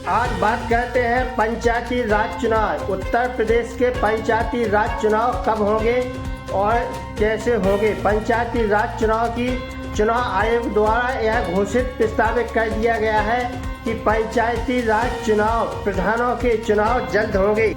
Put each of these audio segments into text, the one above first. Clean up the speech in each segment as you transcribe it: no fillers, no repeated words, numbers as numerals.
आज बात करते हैं पंचायती राज चुनाव। उत्तर प्रदेश के पंचायती राज चुनाव कब होंगे और कैसे होंगे। पंचायती राज चुनाव की चुनाव आयोग द्वारा यह घोषित प्रस्तावित कर दिया गया है कि पंचायती राज चुनाव प्रधानों के चुनाव जल्द होंगे।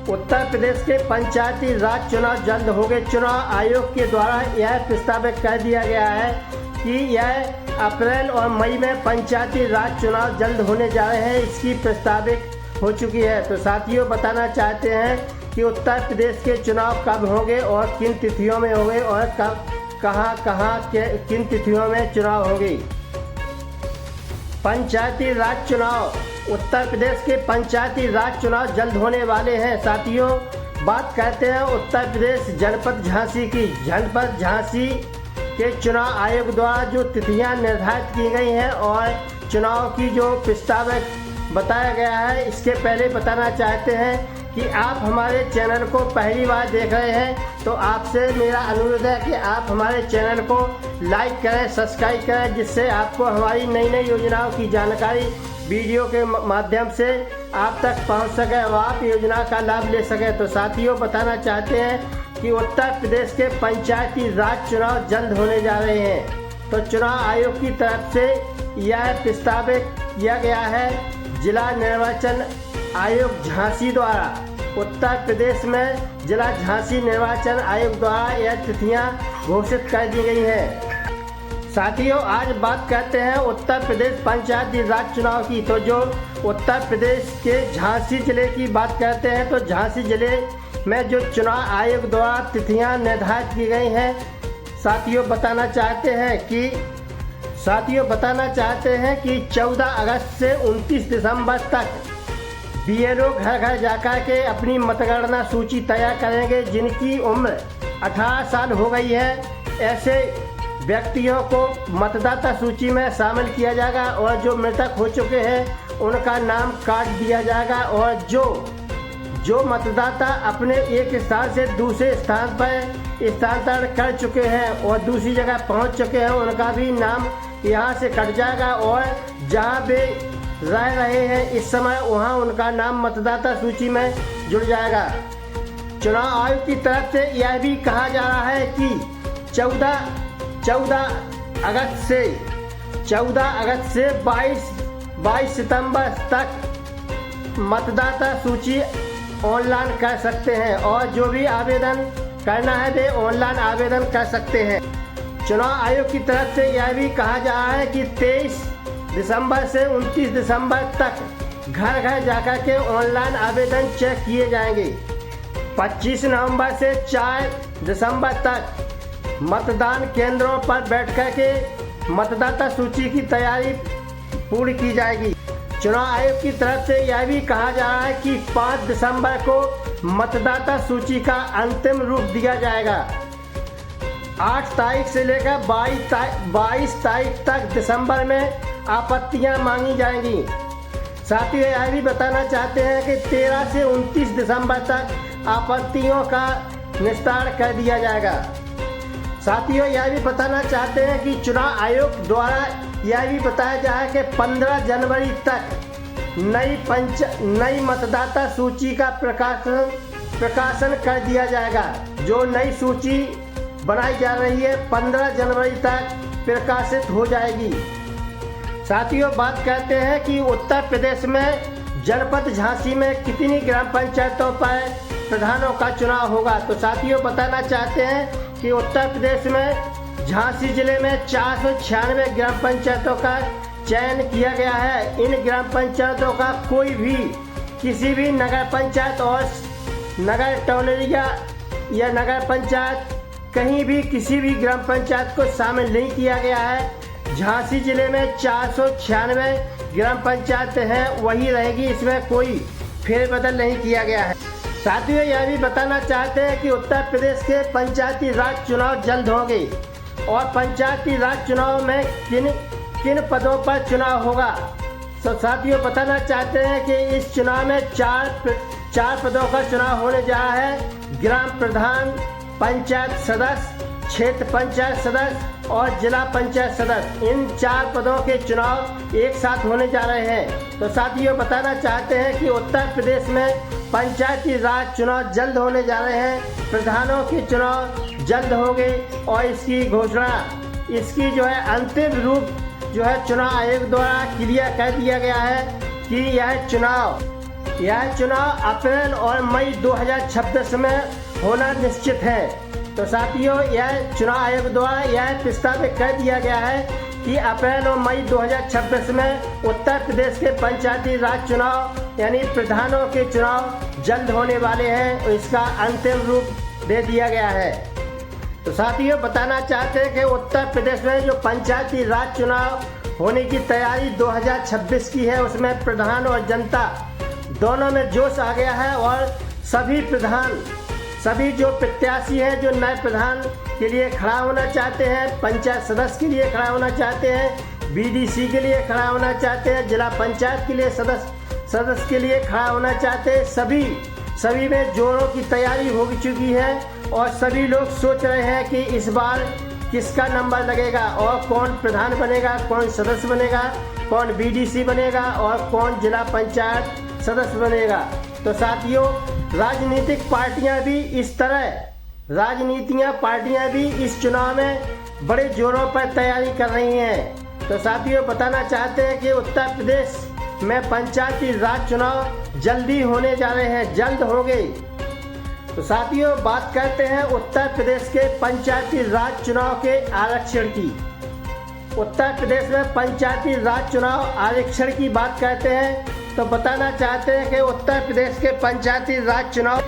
उत्तर प्रदेश के पंचायती राज चुनाव जल्द होंगे। चुनाव आयोग के द्वारा यह प्रस्तावित कर दिया गया है कि यह अप्रैल और मई में पंचायती राज चुनाव जल्द होने जा रहे हैं। इसकी प्रस्तावित हो चुकी है। तो साथियों, बताना चाहते हैं कि उत्तर प्रदेश के चुनाव कब होंगे और किन तिथियों में होंगे और कब कहां किन तिथियों में चुनाव होंगे। पंचायती राज चुनाव, उत्तर प्रदेश के पंचायती राज चुनाव जल्द होने वाले हैं। साथियों, बात करते हैं उत्तर प्रदेश जनपद झांसी की। जनपद झांसी के चुनाव आयोग द्वारा जो तिथियां निर्धारित की गई हैं और चुनाव की जो प्रस्तावित बताया गया है, इसके पहले बताना चाहते हैं कि आप हमारे चैनल को पहली बार देख रहे हैं तो आपसे मेरा अनुरोध है कि आप हमारे चैनल को लाइक करें, सब्सक्राइब करें, जिससे आपको हमारी नई नई योजनाओं की जानकारी वीडियो के माध्यम से आप तक पहुंच सके और आप योजना का लाभ ले सकें। तो साथियों, बताना चाहते हैं कि उत्तर प्रदेश के पंचायती राज चुनाव जल्द होने जा रहे हैं। तो चुनाव आयोग की तरफ से यह प्रस्तावित किया गया है जिला निर्वाचन आयोग झांसी द्वारा। उत्तर प्रदेश में जिला झांसी निर्वाचन आयोग द्वारा यह तिथियां घोषित कर दी गई हैं। साथियों, आज बात करते हैं उत्तर प्रदेश पंचायती राज चुनाव की। तो जो उत्तर प्रदेश के झांसी जिले की बात करते हैं तो झांसी जिले में जो चुनाव आयोग द्वारा तिथियां निर्धारित की गई हैं, साथियों बताना चाहते हैं कि 14 अगस्त से 29 दिसंबर तक बीएलओ घर घर जाकर के अपनी मतगणना सूची तैयार करेंगे। जिनकी उम्र 18 साल हो गई है, ऐसे व्यक्तियों को मतदाता सूची में शामिल किया जाएगा और जो मृतक हो चुके हैं उनका नाम काट दिया जाएगा और जो मतदाता अपने एक स्थान से दूसरे स्थान पर स्थानांतरण कर चुके हैं और दूसरी जगह पहुंच चुके हैं, उनका भी नाम यहां से कट जाएगा और जहां वे रह रहे हैं इस समय वहां उनका नाम मतदाता सूची में जुड़ जाएगा। चुनाव आयोग की तरफ से यह भी कहा जा रहा है कि 14 अगस्त से 22 सितंबर तक मतदाता सूची ऑनलाइन कर सकते हैं और जो भी आवेदन करना है वे ऑनलाइन आवेदन कर सकते हैं। चुनाव आयोग की तरफ से यह भी कहा जा रहा है कि 23 दिसंबर से 29 दिसंबर तक घर घर जाकर के ऑनलाइन आवेदन चेक किए जाएंगे। 25 नवंबर से 4 दिसंबर तक मतदान केंद्रों पर बैठकर के मतदाता सूची की तैयारी पूरी की जाएगी। चुनाव आयोग की तरफ से यह भी कहा जा रहा है कि 5 दिसंबर को मतदाता सूची का अंतिम रूप दिया जाएगा। 8 तारीख से लेकर 22 तारीख तक दिसंबर में आपत्तियां मांगी जाएंगी। साथ ही यह भी बताना चाहते हैं कि 13 से 29 दिसंबर तक आपत्तियों का निस्तारण कर दिया जाएगा। साथियों, यह भी बताना चाहते हैं कि चुनाव आयोग द्वारा यह भी बताया जा रहा है कि 15 जनवरी तक नई मतदाता सूची का प्रकाशन कर दिया जाएगा। जो नई सूची बनाई जा रही है 15 जनवरी तक प्रकाशित हो जाएगी। साथियों, बात करते हैं कि उत्तर प्रदेश में जनपद झांसी में कितनी ग्राम पंचायतों पर प्रधानों का चुनाव होगा। तो साथियों, बताना चाहते हैं कि उत्तर प्रदेश में झांसी जिले में 496 ग्राम पंचायतों का चयन किया गया है। इन ग्राम पंचायतों का कोई भी किसी भी नगर पंचायत और नगर टोलरिया या नगर पंचायत कहीं भी किसी भी ग्राम पंचायत को शामिल नहीं किया गया है। झांसी जिले में 496 ग्राम पंचायत हैं, वही रहेगी, इसमें कोई फेरबदल नहीं किया गया है। साथियों, यह भी बताना चाहते हैं कि उत्तर प्रदेश के पंचायती राज चुनाव जल्द होंगे और पंचायती राज चुनाव में किन पदों पर चुनाव होगा। तो साथियों, बताना चाहते हैं कि इस चुनाव में चार पदों का चुनाव होने जा रहा है। ग्राम प्रधान, पंचायत सदस्य, क्षेत्र पंचायत सदस्य और जिला पंचायत सदस्य, इन 4 पदों के चुनाव एक साथ होने जा रहे हैं। तो साथियों बताना चाहते हैं कि उत्तर प्रदेश में पंचायती राज चुनाव जल्द होने जा रहे हैं, प्रधानों के चुनाव जल्द होंगे और इसकी घोषणा, इसकी जो है अंतिम रूप जो है चुनाव आयोग द्वारा क्लियर कर दिया गया है कि यह चुनाव अप्रैल और मई 2026 में होना निश्चित है। तो साथियों यह चुनाव आयोग द्वारा यह प्रस्तावित कर दिया गया है कि अप्रैल और मई 2026 में उत्तर प्रदेश के पंचायती राज चुनाव यानी प्रधानों के चुनाव जल्द होने वाले हैं और इसका अंतिम रूप दे दिया गया है। तो साथियों बताना चाहते हैं कि उत्तर प्रदेश में जो पंचायती राज चुनाव होने की तैयारी 2026 की है, उसमें प्रधान और जनता दोनों में जोश आ गया है और सभी जो प्रत्याशी हैं, जो नए प्रधान के लिए खड़ा होना चाहते हैं, पंचायत सदस्य के लिए खड़ा होना चाहते हैं, बीडीसी के लिए खड़ा होना चाहते हैं, जिला पंचायत के लिए सदस्य के लिए खड़ा होना चाहते हैं, सभी में जोरों की तैयारी हो चुकी है और सभी लोग सोच रहे हैं कि इस बार किसका नंबर लगेगा और कौन प्रधान बनेगा, कौन सदस्य बनेगा, कौन बीडीसी बनेगा और कौन जिला पंचायत सदस्य बनेगा। तो साथियों राजनीतिक पार्टियां भी इस चुनाव में बड़े जोरों पर तैयारी कर रही हैं। तो साथियों बताना चाहते हैं कि उत्तर प्रदेश में पंचायती राज चुनाव जल्दी होने जा रहे हैं, जल्द होंगे। तो साथियों बात करते हैं उत्तर प्रदेश के पंचायती राज चुनाव के आरक्षण की। उत्तर प्रदेश में पंचायती राज चुनाव आरक्षण की बात करते हैं तो बताना चाहते हैं कि उत्तर प्रदेश के पंचायती राज चुनाव,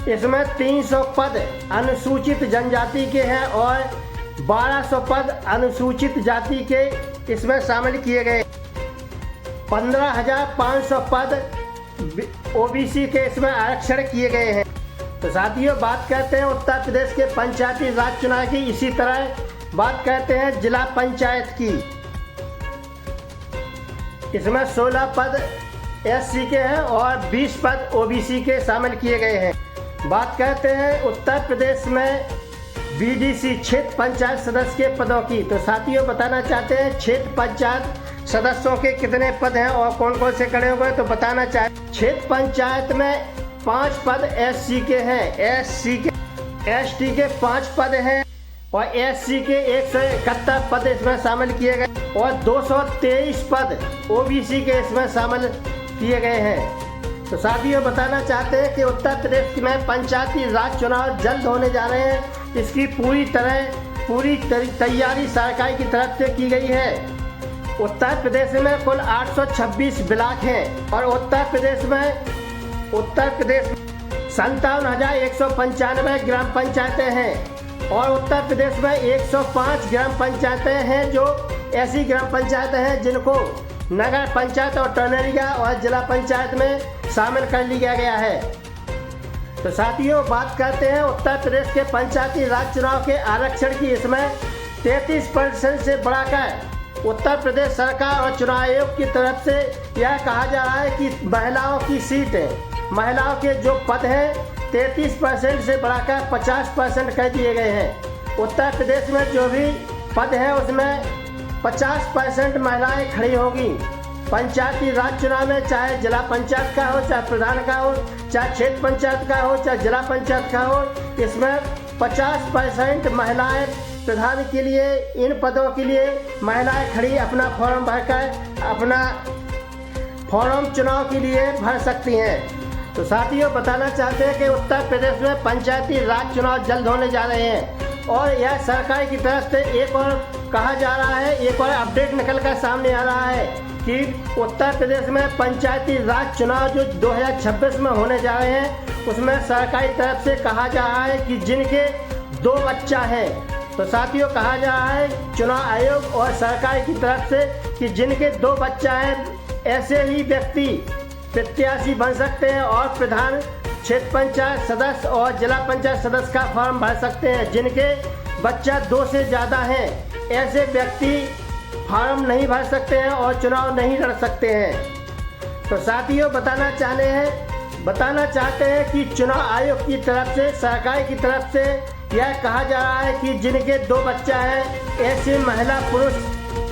इसमें 300 पद अनुसूचित जनजाति के हैं और 1200 पद अनुसूचित जाति के इसमें शामिल किए गए। 15,500 पद ओबीसी के इसमें आरक्षण किए गए हैं। तो साथियों बात करते हैं उत्तर प्रदेश के पंचायती राज चुनाव की। इसी तरह बात करते हैं जिला पंचायत की। इसमें 16 पद एससी के हैं और 20 पद ओबीसी के शामिल किए गए हैं। बात करते हैं उत्तर प्रदेश में बीडीसी क्षेत्र पंचायत सदस्य के पदों की। तो साथियों बताना चाहते हैं क्षेत्र पंचायत सदस्यों के कितने पद हैं और कौन कौन से खड़े हुए। तो बताना चाहते क्षेत्र पंचायत में 5 पद एससी के हैं, एसटी के 5 पद हैं और एससी के 171 पद इसमें शामिल किए गए और 223 पद ओबीसी के इसमें शामिल किए गए हैं। तो साथियों बताना चाहते हैं कि उत्तर प्रदेश में पंचायती राज चुनाव जल्द होने जा रहे हैं। इसकी पूरी तैयारी सरकार की तरफ से की गई है। उत्तर प्रदेश में कुल 826 ब्लॉक हैं और उत्तर प्रदेश 57,195 ग्राम पंचायतें हैं और उत्तर प्रदेश में 105 ग्राम पंचायतें हैं जो ऐसी ग्राम पंचायतें हैं जिनको नगर पंचायत और टर्नरिया और जिला पंचायत में शामिल कर लिया गया है। तो साथियों बात करते हैं उत्तर प्रदेश के पंचायती राज चुनाव के आरक्षण की। इसमें 33% से बढ़ाकर उत्तर प्रदेश सरकार और चुनाव आयोग की तरफ से यह कहा जा रहा है कि महिलाओं की सीट है, महिलाओं के जो पद हैं 33% से बढ़ाकर 50% कर दिए गए हैं। उत्तर प्रदेश में जो भी पद है उसमें 50% महिलाएं खड़ी होगी। पंचायती राज चुनाव में चाहे जिला पंचायत का हो, चाहे प्रधान का हो, चाहे क्षेत्र पंचायत का हो, चाहे जिला पंचायत का हो, इसमें 50% महिलाएं प्रधान के लिए, इन पदों के लिए महिलाएं खड़ी अपना फॉर्म भरकर अपना फॉर्म चुनाव के लिए भर सकती हैं। तो साथियों बताना चाहते हैं कि उत्तर प्रदेश में पंचायती राज चुनाव जल्द होने जा रहे हैं और यह सरकार की तरफ से एक और कहा जा रहा है, एक और अपडेट निकल कर सामने आ रहा है कि उत्तर प्रदेश में पंचायती राज चुनाव जो 2026 में होने जा रहे हैं उसमें सरकारी तरफ से कहा जा रहा है कि जिनके 2 बच्चा हैं, तो साथियों कहा जा रहा है चुनाव आयोग और सरकार की तरफ से कि जिनके 2 बच्चा हैं ऐसे ही व्यक्ति प्रत्याशी बन सकते हैं और प्रधान, क्षेत्र पंचायत सदस्य और जिला पंचायत सदस्य का फॉर्म भर सकते हैं। जिनके बच्चा 2 से ज़्यादा हैं ऐसे व्यक्ति फॉर्म नहीं भर सकते हैं और चुनाव नहीं लड़ सकते हैं। तो साथियों बताना चाहते हैं कि चुनाव आयोग की तरफ से, सरकार की तरफ से यह कहा जा रहा है कि जिनके 2 बच्चा हैं ऐसी महिला पुरुष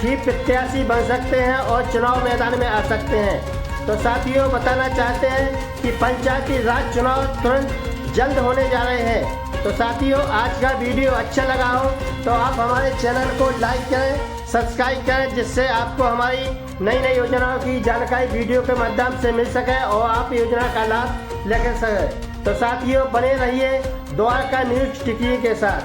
ही प्रत्याशी बन सकते हैं और चुनाव मैदान में आ सकते हैं। तो साथियों, बताना चाहते हैं कि पंचायती राज चुनाव तुरंत जल्द होने जा रहे हैं। तो साथियों, आज का वीडियो अच्छा लगा हो तो आप हमारे चैनल को लाइक करें, सब्सक्राइब करें, जिससे आपको हमारी नई नई योजनाओं की जानकारी वीडियो के माध्यम से मिल सके और आप योजना का लाभ लेकर सकें। तो साथियों, बने रहिए द्वारका न्यूज़ टिकी के साथ।